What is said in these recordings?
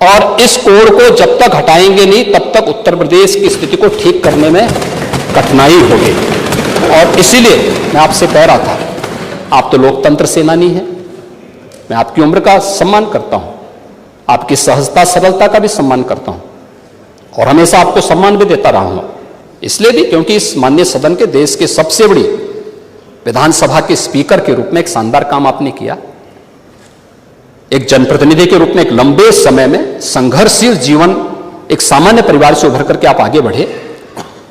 और इस कोड को जब तक हटाएंगे नहीं तब तक उत्तर प्रदेश की स्थिति को ठीक करने में कठिनाई होगी। और इसीलिए मैं आपसे कह रहा था, आप तो लोकतंत्र सेनानी हैं, मैं आपकी उम्र का सम्मान करता हूं, आपकी सहजता सरलता का भी सम्मान करता हूं और हमेशा आपको सम्मान भी देता रहा हूं। इसलिए भी क्योंकि इस माननीय सदन के देश के सबसे बड़ी विधानसभा के स्पीकर के रूप में एक शानदार काम आपने किया। एक जनप्रतिनिधि के रूप में एक लंबे समय में संघर्षशील जीवन, एक सामान्य परिवार से उभर करके आप आगे बढ़े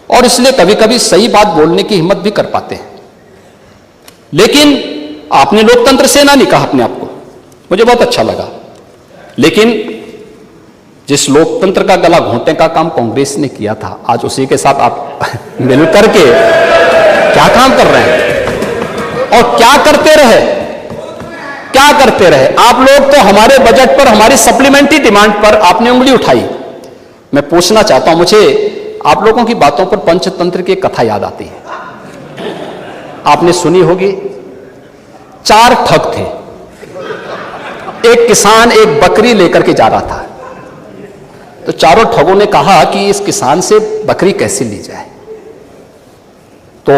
और इसलिए कभी कभी सही बात बोलने की हिम्मत भी कर पाते हैं। लेकिन आपने लोकतंत्र सेनानी कहा अपने आप को, मुझे बहुत अच्छा लगा। लेकिन जिस लोकतंत्र का गला घोंटने का काम कांग्रेस ने किया था, आज उसी के साथ आप मिलकर के क्या काम कर रहे हैं और क्या करते रहे, क्या करते रहे आप लोग। तो हमारे बजट पर, हमारी सप्लीमेंट्री डिमांड पर आपने उंगली उठाई। मैं पूछना चाहता हूं, मुझे आप लोगों की बातों पर पंचतंत्र की कथा याद आती है, आपने सुनी होगी। 4 ठग थे, एक किसान एक बकरी लेकर के जा रहा था, तो चारों ठगों ने कहा कि इस किसान से बकरी कैसे ली जाए। तो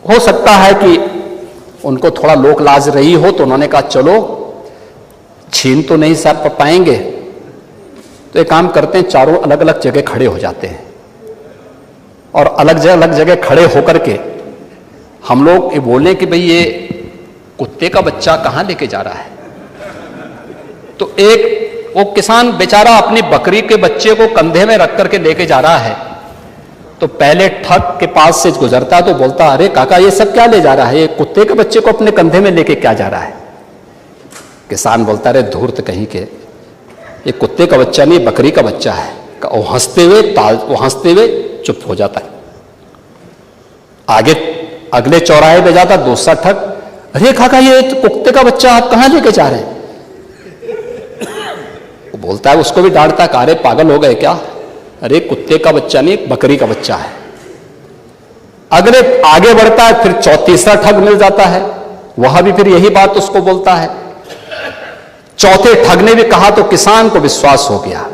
हो सकता है कि उनको थोड़ा लोक लाज रही हो, तो उन्होंने कहा चलो छीन तो नहीं सर पाएंगे, तो एक काम करते हैं, चारों अलग अलग जगह खड़े हो जाते हैं और अलग जगह खड़े होकर के हम लोग ये बोलें कि भाई ये कुत्ते का बच्चा कहां लेके जा रहा है। तो एक वो किसान बेचारा अपनी बकरी के बच्चे को कंधे में रख करके लेके जा रहा है, तो पहले ठग के पास से गुजरता है तो बोलता, अरे काका ये सब क्या ले जा रहा है, ये कुत्ते के बच्चे को अपने कंधे में लेके क्या जा रहा है। किसान बोलता, अरे धूर्त कहीं के, ये कुत्ते का बच्चा नहीं बकरी का बच्चा है। वो हंसते हुए चुप हो जाता है। आगे अगले चौराहे पे जाता दूसरा ठग, अरे काका ये तो कुत्ते का बच्चा आप कहां लेके जा रहे हैं। वो बोलता है, उसको भी डांटता, अरे पागल हो गए क्या, अरे कुत्ते का बच्चा नहीं बकरी का बच्चा है। अगले आगे बढ़ता है, फिर तीसरा ठग मिल जाता है, वह भी फिर यही बात उसको बोलता है। चौथे ठग ने भी कहा तो किसान को विश्वास हो गया,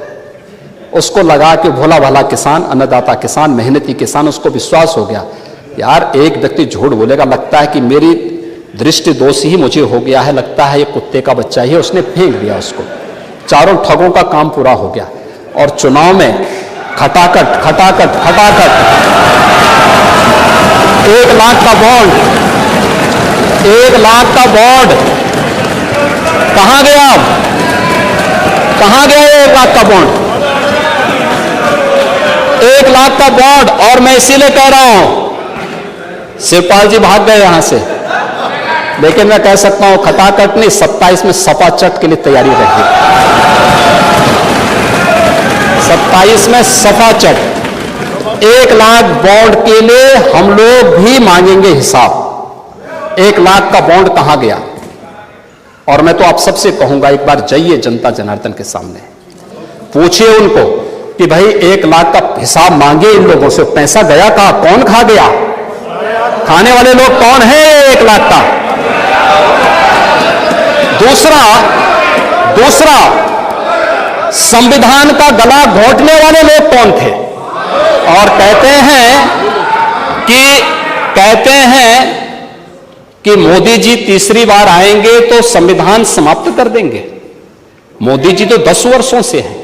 उसको लगा कि भोला भाला किसान, अन्नदाता किसान, मेहनती किसान, उसको विश्वास हो गया यार एक व्यक्ति झूठ बोलेगा, लगता है कि मेरी दृष्टि दोष ही मुझे हो गया है, लगता है ये कुत्ते का बच्चा ही है, उसने फेंक दिया उसको। चारों ठगों का काम पूरा हो गया और चुनाव में खटाखट 1 लाख का बॉन्ड, 1 लाख का बॉन्ड कहां गया, कहां गया 1 लाख का बॉन्ड, 1 लाख का बॉन्ड। और मैं इसीलिए कह रहा हूं, शिवपाल जी भाग गए यहां से, लेकिन मैं कह सकता हूं खटाखट नहीं, 27 में सपा चट के लिए तैयारी रखी, 27 में सपा चट। 1 लाख बॉन्ड के लिए हम लोग भी मांगेंगे हिसाब। 1 लाख का बॉन्ड कहां गया। और मैं तो आप सबसे कहूंगा, एक बार जाइए जनता जनार्दन के सामने, पूछिए उनको कि भाई 1 लाख का हिसाब मांगे इन लोगों से, पैसा गया कहां, कौन खा गया, खाने वाले लोग कौन है 1 लाख का। दूसरा संविधान का गला घोंटने वाले लोग कौन थे। और कहते हैं कि मोदी जी तीसरी बार आएंगे तो संविधान समाप्त कर देंगे। मोदी जी तो 10 वर्षों से हैं।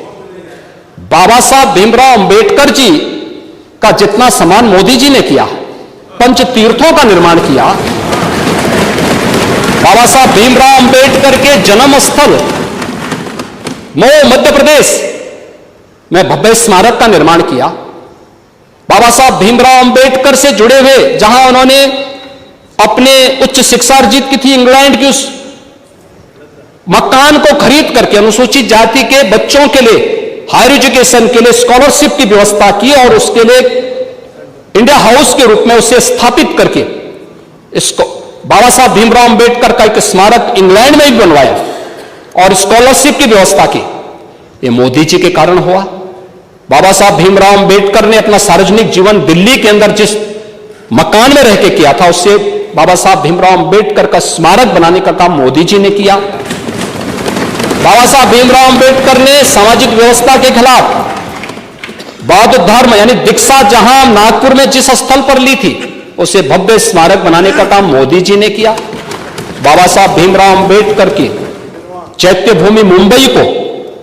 बाबा साहब भीमराव अंबेडकर जी का जितना सम्मान मोदी जी ने किया, पंच तीर्थों का निर्माण किया, बाबा साहब भीमराव अंबेडकर के जन्म स्थल मऊ मध्य प्रदेश में भव्य स्मारक का निर्माण किया। बाबा साहब भीमराव अंबेडकर से जुड़े हुए, जहां उन्होंने अपने उच्च शिक्षा अर्जित की थी, इंग्लैंड की उस मकान को खरीद करके अनुसूचित जाति के बच्चों के लिए हायर एजुकेशन के लिए स्कॉलरशिप की व्यवस्था की और उसके लिए इंडिया हाउस के रूप में उसे स्थापित करके इसको बाबा साहब भीमराव अंबेडकर का एक स्मारक इंग्लैंड में भी बनवाया और स्कॉलरशिप की व्यवस्था की। ये मोदी जी के कारण हुआ। बाबा साहब भीमराव अंबेडकर ने अपना सार्वजनिक जीवन दिल्ली के अंदर जिस मकान में रह के किया था, उससे बाबा साहब भीमराव अंबेडकर का स्मारक बनाने का काम मोदी जी ने किया। बाबा साहब भीमराव अंबेडकर ने सामाजिक व्यवस्था के खिलाफ बौद्ध धर्म यानी दीक्षा जहां नागपुर में जिस स्थल पर ली थी उसे भव्य स्मारक बनाने का काम मोदी जी ने किया। बाबा साहब भीमराव अंबेडकर की चैत्य भूमि मुंबई को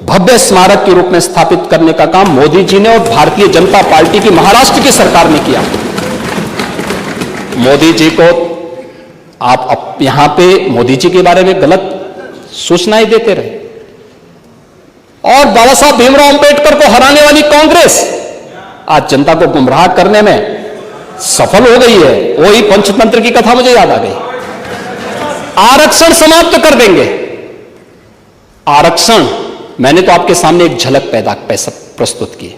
भव्य स्मारक के रूप में स्थापित करने का काम मोदी जी ने और भारतीय जनता पार्टी की महाराष्ट्र की सरकार ने किया। मोदी जी को आप यहां पे मोदी जी के बारे में गलत सूचनाएं देते रहे और बाबा साहब भीमराव अंबेडकर को हराने वाली कांग्रेस आज जनता को गुमराह करने में सफल हो गई है। वही पंचतंत्र की कथा मुझे याद आ गई। आरक्षण समाप्त कर देंगे। आरक्षण मैंने तो आपके सामने एक झलक प्रस्तुत की।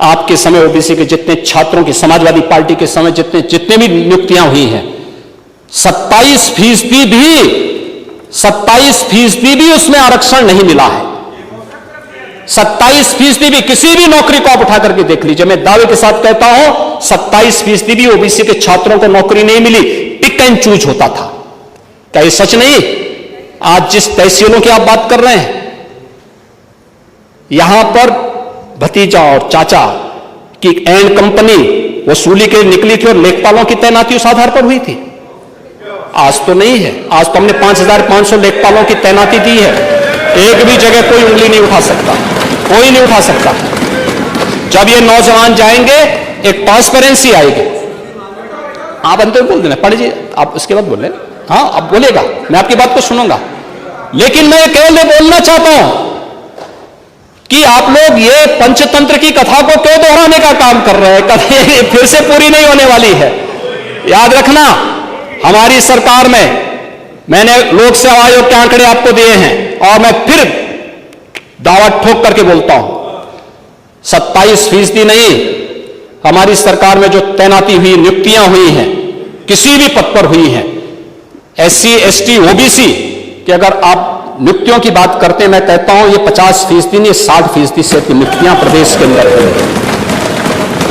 आपके समय ओबीसी के जितने छात्रों की, समाजवादी पार्टी के समय जितने भी नियुक्तियां हुई हैं 27% भी उसमें आरक्षण नहीं मिला है। 27% भी किसी भी नौकरी को आप उठा करके देख लीजिए, मैं दावे के साथ कहता हूं 27% भी ओबीसी के छात्रों को नौकरी नहीं मिली। पिक एंड चूज होता था। क्या ये सच नहीं? आज जिस तहसीलों की आप बात कर रहे हैं यहां पर भतीजा और चाचा की एंड कंपनी वसूली के निकली थी और लेखपालों की तैनाती उस आधार पर हुई थी। आज तो नहीं है। आज तो हमने 5,500 लेखपालों की तैनाती दी है। एक भी जगह कोई उंगली नहीं उठा सकता, कोई नहीं उठा सकता। जब ये नौजवान जाएंगे एक ट्रांसपेरेंसी आएगी। आप अंत में बोल देना, पढ़िए आप उसके बाद बोल रहे। हाँ अब बोलेगा, मैं आपकी बात को सुनूंगा। लेकिन मैं केवल ये बोलना चाहता हूं कि आप लोग ये पंचतंत्र की कथा को क्यों दोहराने का काम कर रहे हैं? कभी फिर से पूरी नहीं होने वाली है। याद रखना, हमारी सरकार में मैंने लोक सेवा आयोग के आंकड़े आपको दिए हैं और मैं फिर दावा ठोक करके बोलता हूं 27% नहीं, हमारी सरकार में जो तैनाती हुई, नियुक्तियां हुई हैं, किसी भी पद पर हुई हैं, SC, ST, OBC कि अगर आप नियुक्तियों की बात करते हैं, मैं कहता हूं ये 50% नहीं 60% से अधिक नियुक्तियां प्रदेश के अंदर हुई हैं।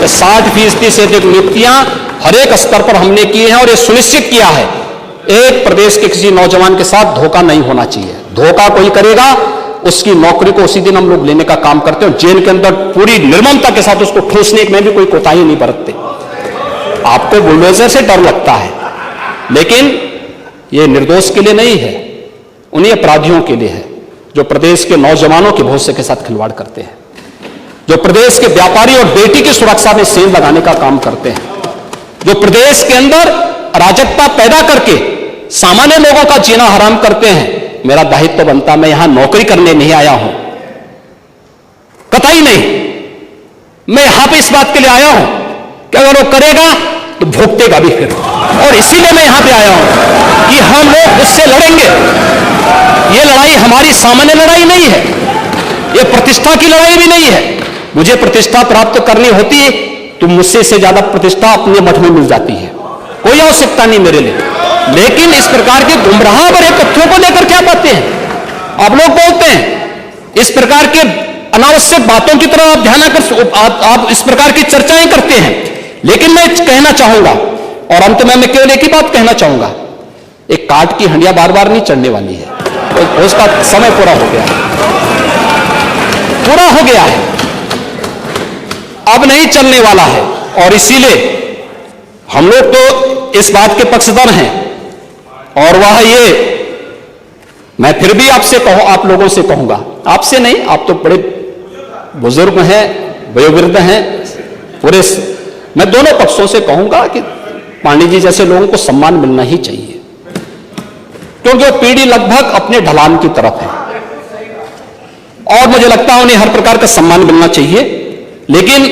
60% से अधिक नियुक्तियां हर एक स्तर पर हमने की हैं और ये सुनिश्चित किया है एक प्रदेश के किसी नौजवान के साथ धोखा नहीं होना चाहिए। धोखा कोई करेगा उसकी नौकरी को उसी दिन हम लोग लेने का काम करते हैं। जेल के अंदर पूरी निर्ममता के साथ उसको ठूसने में भी कोई कोताही नहीं बरतते। आपको बुलडोजर से डर लगता है, लेकिन ये निर्दोष के लिए नहीं है, उन्हीं अपराधियों के लिए है जो प्रदेश के नौजवानों के भविष्य के साथ खिलवाड़ करते हैं, जो प्रदेश के व्यापारी और बेटी की सुरक्षा में सेंध लगाने का काम करते हैं, जो प्रदेश के अंदर अराजकता पैदा करके सामान्य लोगों का जीना हराम करते हैं। मेरा दायित्व तो बनता, मैं यहां नौकरी करने नहीं आया हूं, कतई नहीं। मैं यहां पे इस बात के लिए आया हूं कि अगर वो करेगा तो भुगतेगा भी फिर, और इसीलिए मैं यहां पे आया हूं कि हम लोग उससे लड़ेंगे। ये लड़ाई हमारी सामान्य लड़ाई नहीं है, ये प्रतिष्ठा की लड़ाई भी नहीं है। मुझे प्रतिष्ठा प्राप्त करनी होती है तो मुझसे इससे ज्यादा प्रतिष्ठा अपने मठ में मिल जाती है, कोई आवश्यकता नहीं मेरे लिए। लेकिन इस प्रकार के गुमराह भरे तथ्यों को लेकर क्या बातें हैं आप लोग बोलते हैं, इस प्रकार के अनावश्यक बातों की तरफ आप ध्यान कर, आप इस प्रकार की चर्चाएं करते हैं। लेकिन मैं कहना चाहूंगा और अंत में मैं केवल एक ही बात कहना चाहूंगा, एक काट की हंडिया बार बार नहीं चढ़ने वाली है, तो उसका समय पूरा हो गया, पूरा हो गया है, अब नहीं चलने वाला है। और इसीलिए हम लोग तो इस बात के पक्षधर हैं और वह ये मैं फिर भी आपसे आप लोगों से कहूंगा, आपसे नहीं, आप तो बड़े बुजुर्ग हैं, वयोवृद्ध हैं, पूरे मैं दोनों पक्षों से कहूंगा कि पांडे जी जैसे लोगों को सम्मान मिलना ही चाहिए, क्योंकि वो पीढ़ी लगभग अपने ढलान की तरफ है और मुझे लगता है उन्हें हर प्रकार का सम्मान मिलना चाहिए। लेकिन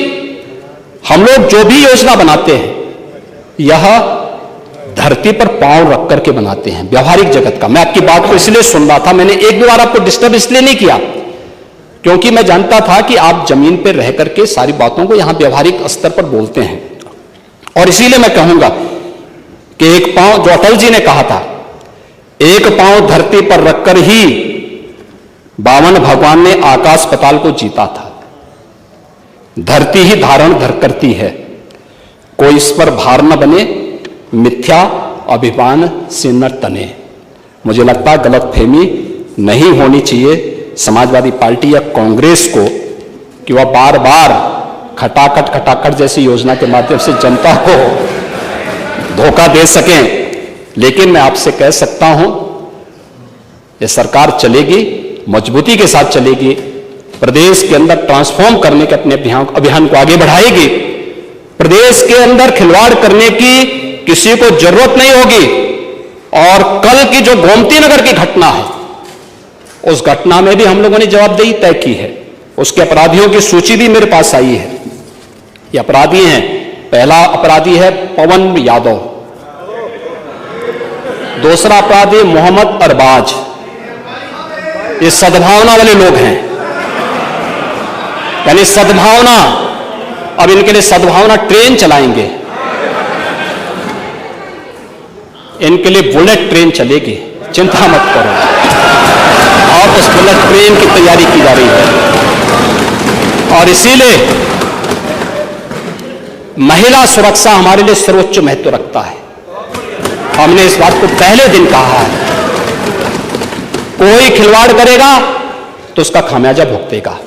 हम लोग जो भी योजना बनाते हैं यह धरती पर पांव रख करके बनाते हैं, व्यवहारिक जगत का। मैं आपकी बात को इसलिए सुन रहा था, मैंने एक भी बार आपको डिस्टर्ब इसलिए नहीं किया क्योंकि मैं जानता था कि आप जमीन पर रह करके सारी बातों को यहां व्यवहारिक स्तर पर बोलते हैं। और इसीलिए मैं कहूंगा कि एक पांव, जो अटल जी ने कहा था, एक पांव धरती पर रखकर ही बावन भगवान ने आकाश पाताल को जीता था। धरती ही धारण धर करती है, कोई इस पर भार न बने, मिथ्या अभिमान से न तने। मुझे लगता है गलतफहमी नहीं होनी चाहिए समाजवादी पार्टी या कांग्रेस को कि वह बार बार खटाखट जैसी योजना के माध्यम से जनता को धोखा दे सकें। लेकिन मैं आपसे कह सकता हूं, ये सरकार चलेगी, मजबूती के साथ चलेगी, प्रदेश के अंदर ट्रांसफॉर्म करने के अपने अभियान को आगे बढ़ाएगी। प्रदेश के अंदर खिलवाड़ करने की किसी को जरूरत नहीं होगी। और कल की जो गोमती नगर की घटना है, उस घटना में भी हम लोगों ने जवाबदेही तय की है। उसके अपराधियों की सूची भी मेरे पास आई है। ये अपराधी हैं, पहला अपराधी है पवन यादव, दूसरा अपराधी मोहम्मद अरबाज। ये सद्भावना वाले लोग हैं, यानी सद्भावना, अब इनके लिए सद्भावना ट्रेन चलाएंगे, इनके लिए बुलेट ट्रेन चलेगी, चिंता मत करो। और उस बुलेट ट्रेन की तैयारी की जा रही है। और इसीलिए महिला सुरक्षा हमारे लिए सर्वोच्च महत्व रखता है। हमने इस बात को पहले दिन कहा है, कोई खिलवाड़ करेगा तो उसका खामियाजा भुगतेगा।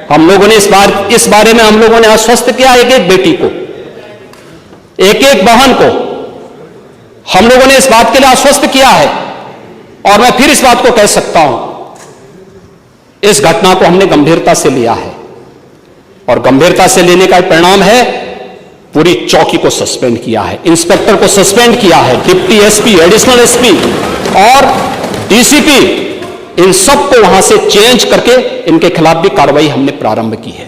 हम लोगों ने इस बारे में हम लोगों ने आश्वस्त किया, एक एक बेटी को, एक एक बहन को हम लोगों ने इस बात के लिए आश्वस्त किया है। और मैं फिर इस बात को कह सकता हूं, इस घटना को हमने गंभीरता से लिया है। और गंभीरता से लेने का परिणाम है, पूरी चौकी को सस्पेंड किया है, इंस्पेक्टर को सस्पेंड किया है, डिप्टी एसपी, एडिशनल एसपी और डीसीपी, इन सबको वहां से चेंज करके इनके खिलाफ भी कार्रवाई हमने प्रारंभ की है।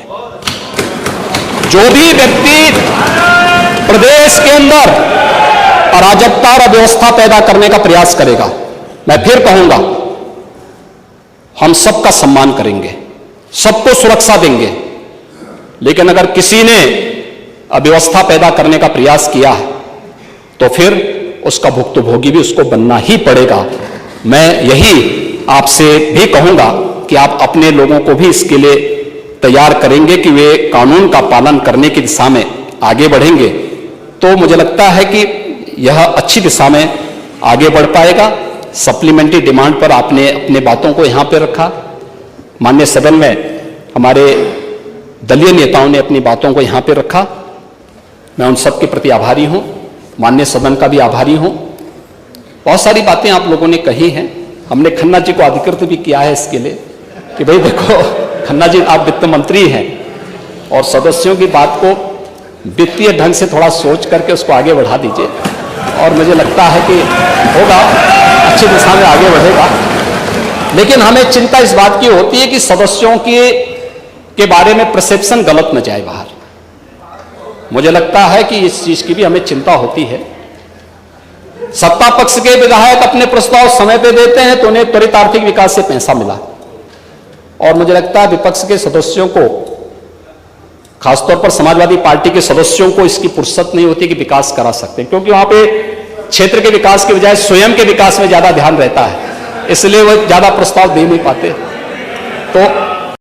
जो भी व्यक्ति प्रदेश के अंदर अराजकता और अव्यवस्था पैदा करने का प्रयास करेगा, मैं फिर कहूंगा, हम सबका सम्मान करेंगे, सबको सुरक्षा देंगे। लेकिन अगर किसी ने अव्यवस्था पैदा करने का प्रयास किया है तो फिर उसका भुक्तभोगी भी उसको बनना ही पड़ेगा। मैं यही आपसे भी कहूंगा कि आप अपने लोगों को भी इसके लिए तैयार करेंगे कि वे कानून का पालन करने की दिशा में आगे बढ़ेंगे, तो मुझे लगता है कि यह अच्छी दिशा में आगे बढ़ पाएगा। सप्लीमेंट्री डिमांड पर आपने अपने बातों को यहां पर रखा, माननीय सदन में हमारे दलीय नेताओं ने अपनी बातों को यहां पर रखा। मैं उन सब के प्रति आभारी हूं, माननीय सदन का भी आभारी हूं। बहुत सारी बातें आप लोगों ने कही हैं, हमने खन्ना जी को अधिकृत भी किया है इसके लिए कि भाई देखो खन्ना जी, आप वित्त मंत्री हैं और सदस्यों की बात को वित्तीय ढंग से थोड़ा सोच करके उसको आगे बढ़ा दीजिए। और मुझे लगता है कि होगा, अच्छी दिशा में आगे बढ़ेगा। लेकिन हमें चिंता इस बात की होती है कि सदस्यों के बारे में परसेप्शन गलत न जाए बाहर। मुझे लगता है कि इस चीज की भी हमें चिंता होती है। सत्ता पक्ष के विधायक अपने प्रस्ताव समय पे देते हैं तो उन्हें त्वरित आर्थिक विकास से पैसा मिला, और मुझे लगता है विपक्ष के सदस्यों को, खासतौर पर समाजवादी पार्टी के सदस्यों को इसकी फुर्सत नहीं होती कि विकास करा सकते हैं, क्योंकि वहां पे क्षेत्र के विकास के बजाय स्वयं के विकास में ज्यादा ध्यान रहता है, इसलिए वो ज्यादा प्रस्ताव दे नहीं पाते। तो